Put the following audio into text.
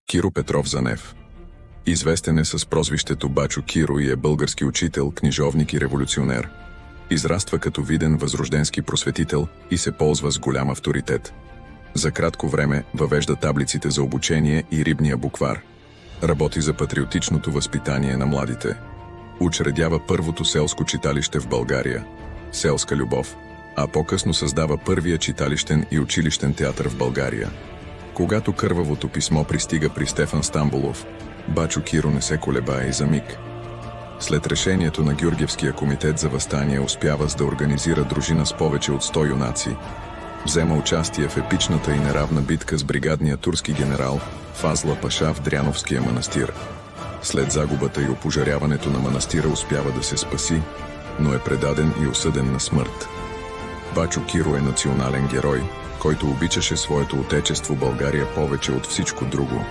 Киро Петров Занев. Известен е с прозвището Бачо Киро и е български учител, книжовник и революционер. Израства като виден възрожденски просветител и се ползва с голям авторитет. За кратко време въвежда таблиците за обучение и рибния буквар. Работи за патриотичното възпитание на младите. Учредява първото селско читалище в България – Селска любов, а по-късно създава първия читалищен и училищен театър в България. Когато кървавото писмо пристига при Стефан Стамболов, Бачо Киро не се колебае и за миг. След решението на Гюргевския комитет за въстание успява да организира дружина с повече от 100 юнаци. Взема участие в епичната и неравна битка с бригадния турски генерал Фазла Паша в Дряновския манастир. След загубата и опожаряването на манастира успява да се спаси, но е предаден и осъден на смърт. Бачо Киро е национален герой, който обичаше своето отечество България повече от всичко друго.